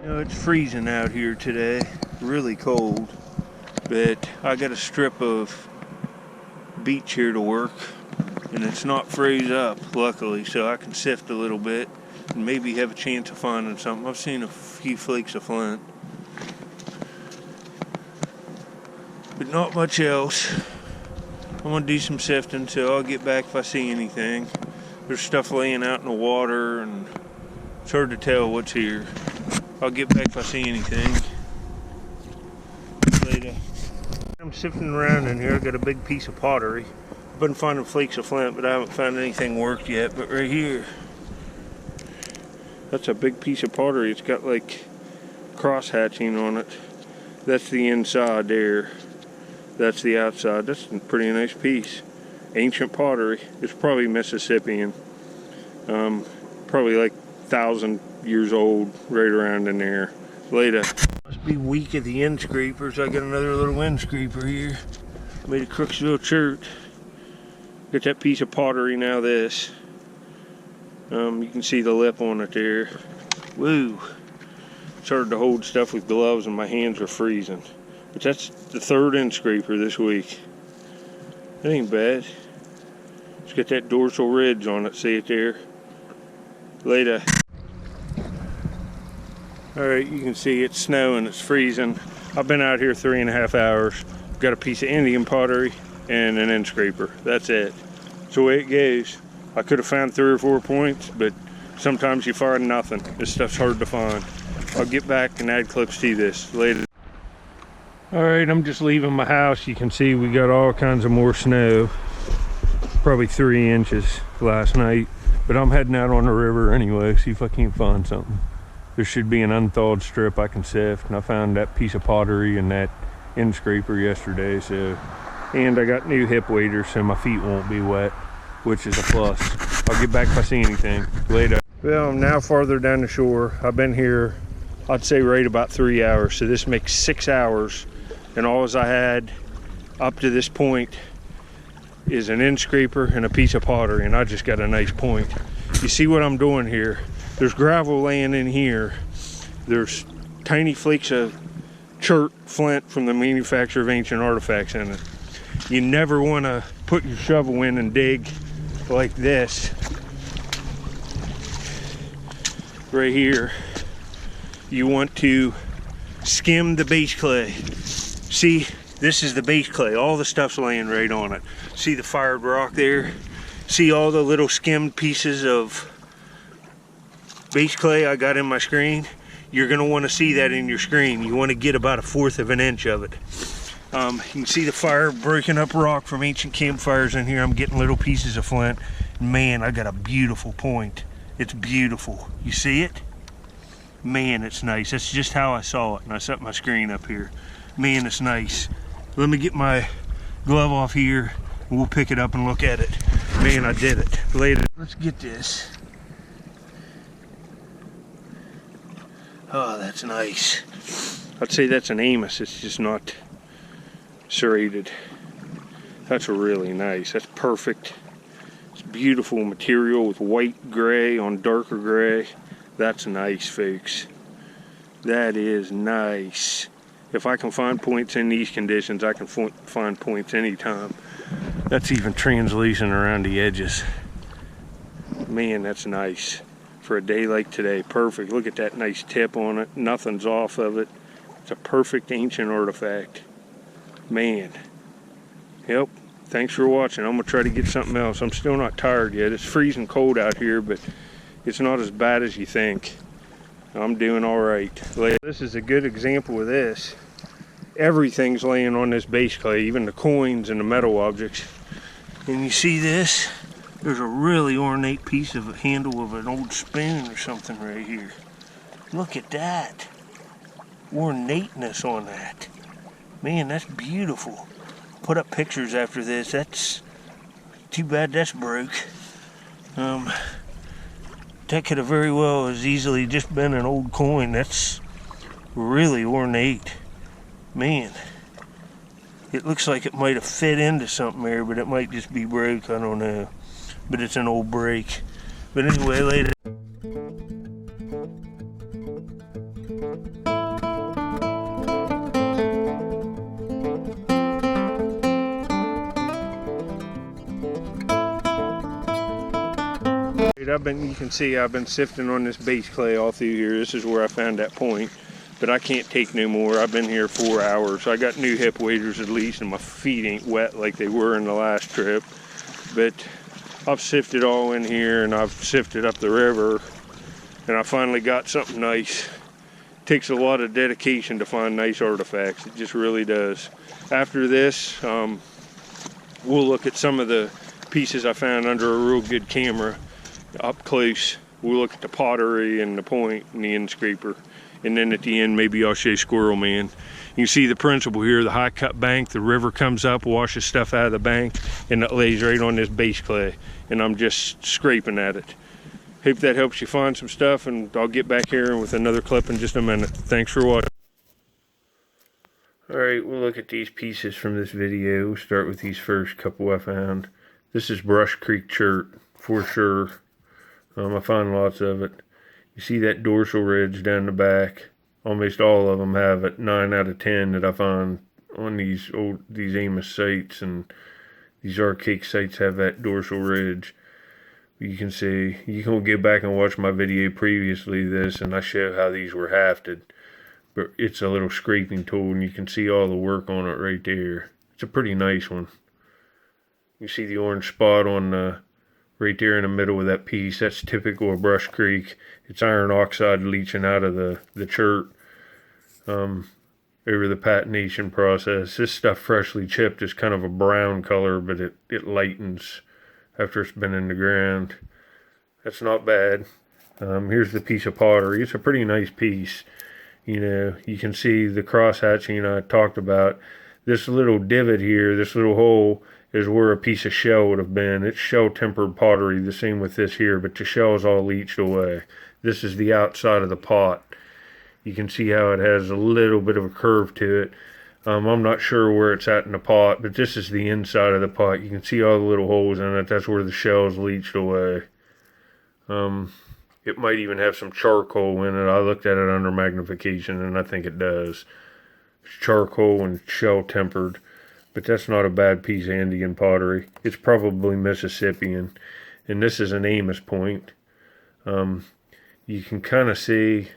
You know, it's freezing out here today, really cold, but I got a strip of beach here to work, and it's not froze up, luckily, so I can sift a little bit and maybe have a chance of finding something. I've seen a few flakes of flint, but not much else. I'm gonna do some sifting, so I'll get back if I see anything. There's stuff laying out in the water, and it's hard to tell what's here. I'll get back if I see anything later. I'm sifting around in here. I got a big piece of pottery. I've been finding flakes of flint, but I haven't found anything worked yet. But right here, that's a big piece of pottery. It's got like cross hatching on it. That's the inside there. That's the outside. That's a pretty nice piece. Ancient pottery. It's probably Mississippian. Probably like 1,000 years old, right around in there. Later. Must be weak of the end scrapers. I got another little end scraper here. I made a Crooksville chert. Got that piece of pottery now. This. You can see the lip on it there. Woo! It's hard to hold stuff with gloves, and my hands are freezing. But that's the third end scraper this week. That ain't bad. It's got that dorsal ridge on it. See it there? Later. Alright, you can see it's snowing, it's freezing. I've been out here 3.5 hours. Got a piece of Indian pottery and an end scraper. That's it. That's the way it goes. I could have found 3 or 4 points, but sometimes you find nothing. This stuff's hard to find. I'll get back and add clips to this later. Alright, I'm just leaving my house. You can see we got all kinds of more snow. Probably 3 inches last night. But I'm heading out on the river anyway, see if I can't find something. There should be an unthawed strip I can sift, and I found that piece of pottery and that end scraper yesterday, so. And I got new hip waders, so my feet won't be wet, which is a plus. I'll get back if I see anything later. Well, I'm now farther down the shore. I've been here, I'd say right about 3 hours, so this makes 6 hours, and all I had up to this point is an end scraper and a piece of pottery, and I just got a nice point. You see what I'm doing here? There's gravel laying in here. There's tiny flakes of chert flint from the manufacturer of ancient artifacts in it. You never want to put your shovel in and dig like this. Right here. You want to skim the base clay. See, this is the base clay. All the stuff's laying right on it. See the fired rock there? See all the little skimmed pieces of base clay I got in my screen? You're going to want to see that in your screen. You want to get about 1/4 of an inch of it. You can see the fire breaking up rock from ancient campfires in here. I'm getting little pieces of flint. Man, I got a beautiful point. It's beautiful. You see it? Man, it's nice. That's just how I saw it, and I set my screen up here. Man, it's nice. Let me get my glove off here, and we'll pick it up and look at it. Man, I did it. Later. Let's get this. Oh, that's nice. I'd say that's an Amos. It's just not serrated. That's really nice. That's perfect. It's beautiful material with white gray on darker gray. That's nice, folks. That is nice. If I can find points in these conditions, I can find points anytime. That's even translucent around the edges. Man, that's nice. For a day like today, perfect. Look at that nice tip on it. Nothing's off of it. It's a perfect ancient artifact. Man. Yep. Thanks for watching. I'm going to try to get something else. I'm still not tired yet. It's freezing cold out here, but it's not as bad as you think. I'm doing all right. This is a good example of this. Everything's laying on this base clay, even the coins and the metal objects. And you see this? There's a really ornate piece of a handle of an old spoon or something right here. Look at that. Ornateness on that. Man, that's beautiful. Put up pictures after this. That's too bad that's broke. That could have very well as easily just been an old coin. That's really ornate. Man, it looks like it might have fit into something there, but it might just be broke. I don't know. But it's an old break. But anyway, later. You can see I've been sifting on this base clay all through here. This is where I found that point, but I can't take no more. I've been here 4 hours. I got new hip waders at least, and my feet ain't wet like they were in the last trip. But I've sifted all in here, and I've sifted up the river, and I finally got something nice. It takes a lot of dedication to find nice artifacts. It just really does. After this, we'll look at some of the pieces I found under a real good camera up close. We'll look at the pottery and the point and the end scraper, and then at the end maybe I'll show Squirrel Man. You can see the principle here, the high cut bank, the river comes up, washes stuff out of the bank, and it lays right on this base clay, and I'm just scraping at it. Hope that helps you find some stuff, and I'll get back here with another clip in just a minute. Thanks for watching. Alright, we'll look at these pieces from this video. We'll start with these first couple I found. This is Brush Creek chert for sure. I found lots of it. You see that dorsal ridge down the back. Almost all of them have it. 9 out of 10 that I found on these Amos sites and these archaic sites have that dorsal ridge. You can see, you can go back and watch my video previously this, and I show how these were hafted. But it's a little scraping tool, and you can see all the work on it right there. It's a pretty nice one. You see the orange spot on the right there in the middle of that piece. That's typical of Brush Creek. It's iron oxide leaching out of the chert over the patination process. This stuff freshly chipped is kind of a brown color, but it lightens after it's been in the ground. That's not bad. Here's the piece of pottery. It's a pretty nice piece. You know, you can see the cross hatching I talked about. This little divot here, this little hole, is where a piece of shell would have been. It's shell tempered pottery, the same with this here, but the shell is all leached away. This is the outside of the pot. You can see how it has a little bit of a curve to it. I'm not sure where it's at in the pot, but this is the inside of the pot. You can see all the little holes in it. That's where the shell is leached away. It might even have some charcoal in it. I looked at it under magnification, and I think it does. It's charcoal and shell tempered. But that's not a bad piece of Indian pottery. It's probably Mississippian. And this is an Amos point. You can kind of see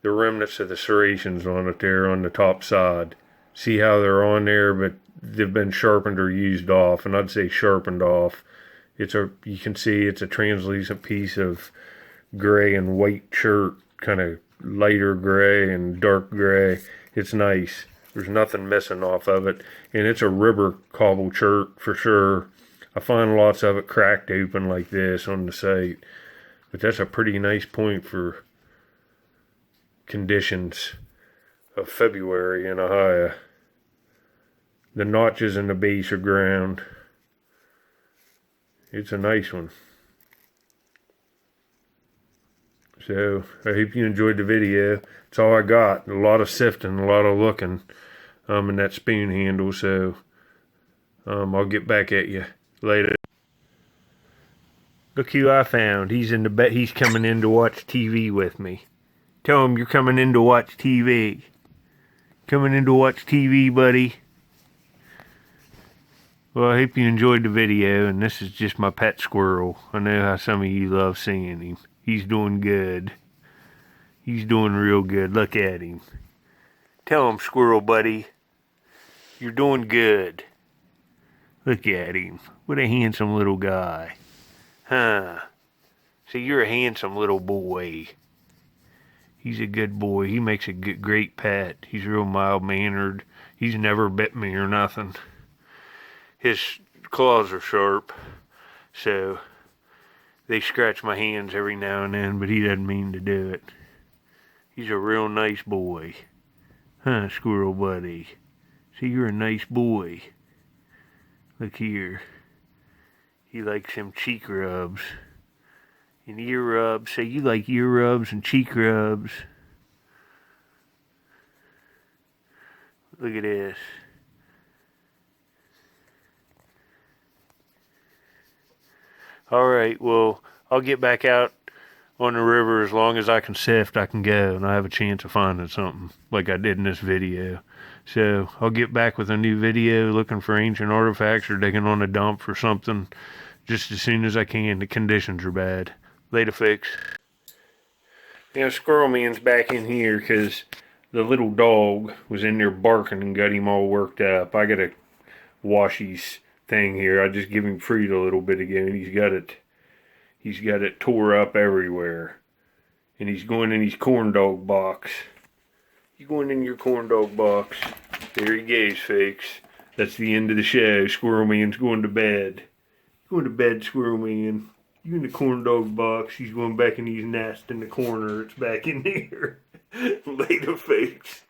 the remnants of the serrations on it there on the top side. See how they're on there, but they've been sharpened or used off. And I'd say sharpened off. You can see it's a translucent piece of gray and white chert. Kind of lighter gray and dark gray. It's nice. There's nothing missing off of it. And it's a river cobble chert for sure. I find lots of it cracked open like this on the site. But that's a pretty nice point for conditions of February in Ohio. The notches in the base are ground. It's a nice one. So, I hope you enjoyed the video. That's all I got. A lot of sifting, a lot of looking. And that spoon handle, so I'll get back at you later. Look who I found. He's coming in to watch TV with me. Tell him you're coming in to watch TV. Coming in to watch TV, buddy. Well, I hope you enjoyed the video, and this is just my pet squirrel. I know how some of you love seeing him. He's doing good. He's doing real good. Look at him. Tell him, squirrel buddy, you're doing good. Look at him. What a handsome little guy. Huh. See, you're a handsome little boy. He's a good boy. He makes a great pet. He's real mild-mannered. He's never bit me or nothing. His claws are sharp, so they scratch my hands every now and then, but he doesn't mean to do it. He's a real nice boy. Huh, squirrel buddy? See, you're a nice boy. Look here. He likes them cheek rubs. And ear rubs. Say you like ear rubs and cheek rubs. Look at this. Alright, well, I'll get back out on the river. As long as I can sift, I can go, and I have a chance of finding something like I did in this video. So I'll get back with a new video looking for ancient artifacts or digging on a dump for something just as soon as I can. The conditions are bad. Later, folks. Now, Squirrel Man's back in here because the little dog was in there barking and got him all worked up. I gotta wash his thing here. I just gave him Freed a little bit ago, and he's got it tore up everywhere. And he's going in his corn dog box. You going in your corn dog box. There he goes, folks. That's the end of the show. Squirrel Man's going to bed. Going to bed, Squirrel Man. You in the corn dog box. He's going back in his nest in the corner. It's back in there. Later, folks.